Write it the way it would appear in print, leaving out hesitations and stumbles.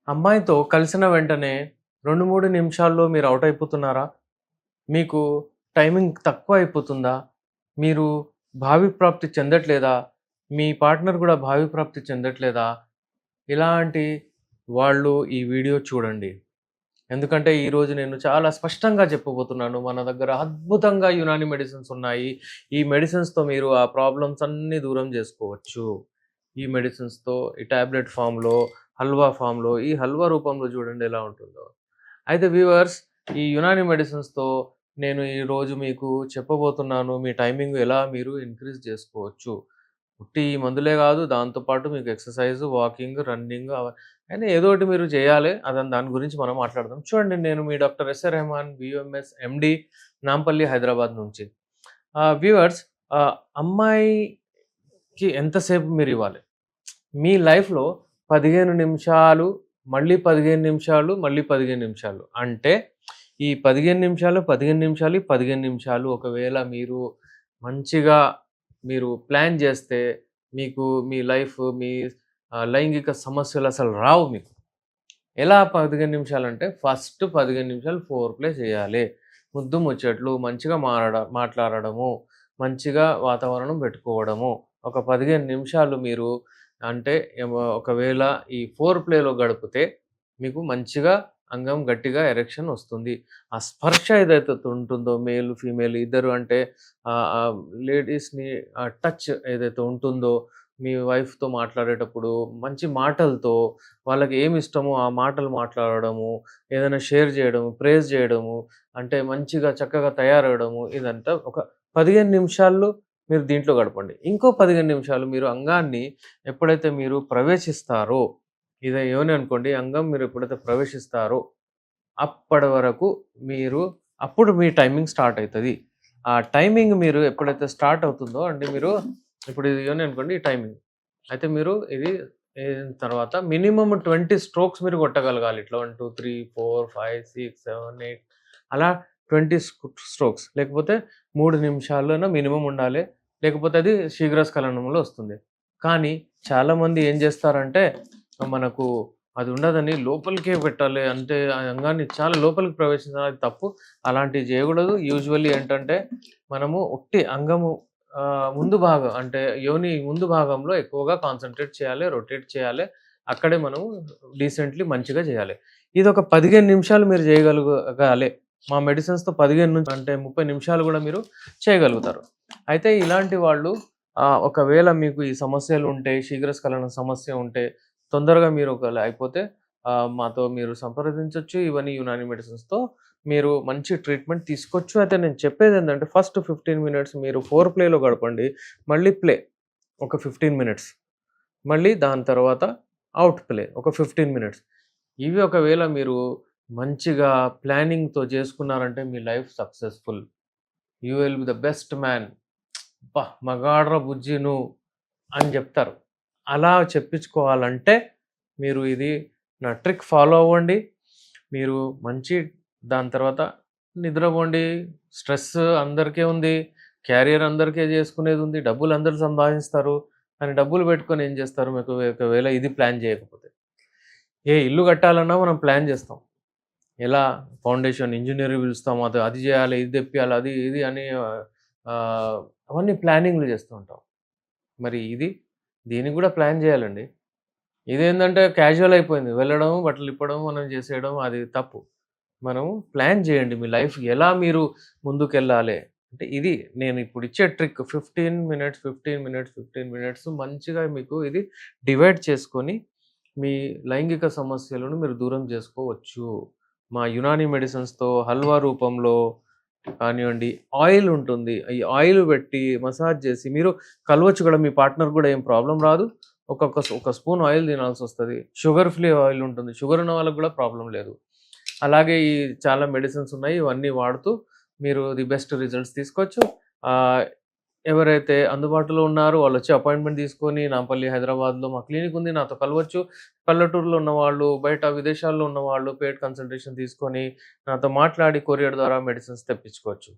అమ్మాయితో కలిసిన వెంటనే 2, 3 నిమిషాల్లో మీరు ఔట్ అయిపోతున్నారా? మీకు టైమింగ్ తక్కువ అయిపోతుందా? మీరు భావి ప్రాప్తి చెందట్లేదా? మీ పార్ట్నర్ గూడా భావి ప్రాప్తి చెందట్లేదా? ఇలాంటి వాళ్ళు ఈ వీడియో చూడండి. ఎందుకంటే ఈరోజు నేను చాలా స్పష్టంగా చెప్పబోతున్నాను. మన దగ్గర అద్భుతంగా యునాని మెడిసిన్స్ ఉన్నాయి. ఈ మెడిసిన్స్‌తో మీరు ఆ ప్రాబ్లమ్స్ అన్నీ దూరం జేసుకోవచ్చు. ఈ మెడిసిన్స్‌తో ఈ టాబ్లెట్ ఫామ్‌లో, హల్వా ఫామ్‌లో, ఈ హల్వా రూపంలో చూడండి ఎలా ఉంటుందో. అయితే వ్యూవర్స్, ఈ యునాని మెడిసిన్స్‌తో నేను ఈరోజు మీకు చెప్పబోతున్నాను. మీ టైమింగ్ ఎలా మీరు ఇంక్రీజ్ చేసుకోవచ్చు. ఉట్టి ఈ మందులే గాదు, దాంతో పాటు మీకు ఎక్సర్‌సైజ్, వాకింగ్, రన్నింగ్ అయినా ఏదో ఒకటి మీరు చేయాలి. దాని గురించి మనం మాట్లాడదాం. చూడండి, నేను మీ doctor SA Rahman, BUMS MD, Nampally, Hyderabad నుంచి. వ్యూవర్స్, అమ్మాయికి ఎంతసేపు మీరివ్వాలి? మీ లైఫ్‌లో 15 నిమిషాలు, మళ్ళీ 15 నిమిషాలు, మళ్ళీ 15 నిమిషాలు. అంటే ఈ 15 నిమిషాలు, 15 నిమిషాలు, 15 నిమిషాలు ఒకవేళ మీరు మంచిగా ప్లాన్ జేస్తే మీకు మీ లైఫ్, మీ లైంగిక సమస్యలసలు రావు మీకు. ఎలా 15 నిమిషాలంటే ఫస్ట్ 15 నిమిషాలు ఫోర్ ప్లే చేయాలి. ముద్దు ముచ్చట్లు, మంచిగా మాట్లాడడము, మంచిగా వాతావరణం పెట్టుకోవడము. ఒక 15 నిమిషాలు మీరు అంటే ఒకవేళ ఈ ఫోర్ ప్లేలో గడిపితే మీకు మంచిగా అంగం గట్టిగా ఎరెక్షన్ వస్తుంది. ఆ స్పర్శ ఏదైతే ఉంటుందో మేల్, ఫీమేల్ ఇద్దరు అంటే లేడీస్‌ని టచ్ ఏదైతే ఉంటుందో మీ వైఫ్‌తో మాట్లాడేటప్పుడు మంచి మాటలతో వాళ్ళకి ఏమి ఇష్టమో ఆ మాటలు మాట్లాడడము, ఏదైనా షేర్ చేయడము, ప్రైజ్ చేయడము, అంటే మంచిగా చక్కగా తయారవ్వడము, ఇదంతా ఒక 15 నిమిషాల్లో మీరు దీంట్లో గడపండి. ఇంకో 15 నిమిషాలు మీరు అంగాన్ని ఎప్పుడైతే మీరు ప్రవేశిస్తారో, ఇది యోని అనుకోండి, అంగం మీరు ఎప్పుడైతే ప్రవేశిస్తారో అప్పటి వరకు మీరు అప్పుడు మీ టైమింగ్ స్టార్ట్ అయితది. ఆ టైమింగ్ మీరు ఎప్పుడైతే స్టార్ట్ అవుతుందో అంటే మీరు ఇప్పుడు ఇది యోని అనుకోండి, ఈ టైమింగ్. అయితే మీరు ఇది అయిన తర్వాత మినిమమ్ 20 స్ట్రోక్స్ మీరు కొట్టగలగాలి. ఇట్లా 1, 2, 3, 4, 5, 6, 7, 8 అలా 20 స్ట్రోక్స్. లేకపోతే 3 నిమిషాల్లోనే మినిమమ్ ఉండాలి. లేకపోతే అది శీఘ్రస్ఖలనంలో వస్తుంది. కానీ చాలామంది ఏం చేస్తారంటే మనకు అది ఉండదని లోపలికే పెట్టాలి. అంటే ఆ అంగాన్ని చాలా లోపలికి ప్రవేశించాలి. అది తప్పు. అలాంటివి చేయకూడదు. యూజువల్లీ ఏంటంటే మనము ఉట్టి అంగము ముందు భాగం అంటే యోని ముందు భాగంలో ఎక్కువగా కాన్సంట్రేట్ చేయాలి, రొటేట్ చేయాలి. అక్కడే మనము డీసెంట్‌లీ మంచిగా చేయాలి. ఇదొక 15 నిమిషాలు మీరు చేయగలగాలి. మా మెడిసిన్స్‌తో 15 నుంచి అంటే 30 నిమిషాలు గూడా మీరు చేయగలుగుతారు. అయితే ఇలాంటి వాళ్ళు ఒకవేళ మీకు ఈ సమస్యలుంటే, శీఘ్రస్ఖలన సమస్య ఉంటే, తొందరగా మీరు ఒకవేళ అయిపోతే మాతో మీరు సంప్రదించొచ్చు. ఇవన్నీ యునాని మెడిసిన్స్‌తో మీరు మంచి ట్రీట్మెంట్ తీసుకోవచ్చు. అయితే నేను చెప్పేదేంటంటే ఫస్ట్ 15 మినిట్స్ మీరు ఫోర్ ప్లేలో గడపండి. మళ్ళీ ప్లే ఒక 15 మినిట్స్. మళ్ళీ దాని తర్వాత ఔట్ ప్లే ఒక 15 మినిట్స్. ఇవి ఒకవేళ మీరు మంచిగా ప్లానింగ్‌తో చేసుకున్నారంటే మీ life successful. You will be the best man. అబ్బా! మగాడ్రా బుజ్జి నువ్వు అని జెప్తారు. అలా చెప్పించుకోవాలంటే మీరు ఇది నా ట్రిక్ ఫాలో అవ్వండి. మీరు మంచి దాని తర్వాత నిద్రపోండి. స్ట్రెస్ అందరికీ ఉంది. క్యారియర్ అందరికీ చేసుకునేదుంది. డబ్బులు అందరూ సంపాదిస్తారు. కానీ డబ్బులు పెట్టుకొని ఏం చేస్తారు? మీకు ఒకవేళ ఇది ప్లాన్ చేయకపోతే. ఏ ఇల్లు కట్టాలన్నా మనం ప్లాన్ చేస్తాం. ఎలా ఫౌండేషన్ ఇంజినీర్ పిలుస్తాం. అది అది చేయాలి, ఇది తెప్పియాలి, అది ఇది అని అవన్నీ ప్లానింగ్‌లు చేస్తూ ఉంటాం. మరి దీనికి కూడా ప్లాన్ చేయాలండి. ఇదేందంటే క్యాజువల్ అయిపోయింది. వెళ్ళడం, బట్టలు ఇప్పడం, మనం చేసేయడం అది తప్పు. మనం ప్లాన్ చేయండి. మీ లైఫ్ ఎలా మీరు ముందుకెళ్ళాలి. అంటే ఇది నేను ఇప్పుడు ఇచ్చే ట్రిక్ 15 మినిట్స్, 15 మినిట్స్, 15 మినిట్స్ మంచిగా మీకు ఇది డివైడ్ చేసుకొని మీ లైంగిక సమస్యలను మీరు దూరం చేసుకోవచ్చు. మా యునాని మెడిసిన్స్‌తో హల్వా రూపంలో కానివ్వండి, ఆయిల్ ఉంటుంది. ఈ ఆయిల్ పెట్టి మసాజ్ చేసి మీరు కలవచ్చు కూడా. మీ పార్ట్నర్ కూడా ఏం ప్రాబ్లమ్ రాదు. ఒక స్పూన్ ఆయిల్ తినాల్సొస్తది. షుగర్ ఫ్రీ ఆయిల్ ఉంటుంది. షుగర్ ఉన్న వాళ్ళకి కూడా ప్రాబ్లమ్ లేదు. అలాగే ఈ చాలా మెడిసిన్స్ ఉన్నాయి. ఇవన్నీ వాడుతూ మీరు ది బెస్ట్ రిజల్ట్స్ తీసుకోవచ్చు. ఆహ్, ఎవరైతే అందుబాటులో ఉన్నారో వాళ్ళొచ్చి అపాయింట్‌మెంట్ తీసుకొని నాంపల్లి, హైదరాబాద్‌లో మా క్లినిక్ ఉంది. నాతో కలవచ్చు. పల్లెటూరులో ఉన్నవాళ్ళు, బయట విదేశాల్లో ఉన్నవాళ్ళు పెయిడ్ కన్సల్టేషన్ తీసుకొని నాతో మాట్లాడి కొరియర్ ద్వారా మెడిసిన్స్ తెప్పించుకోవచ్చు.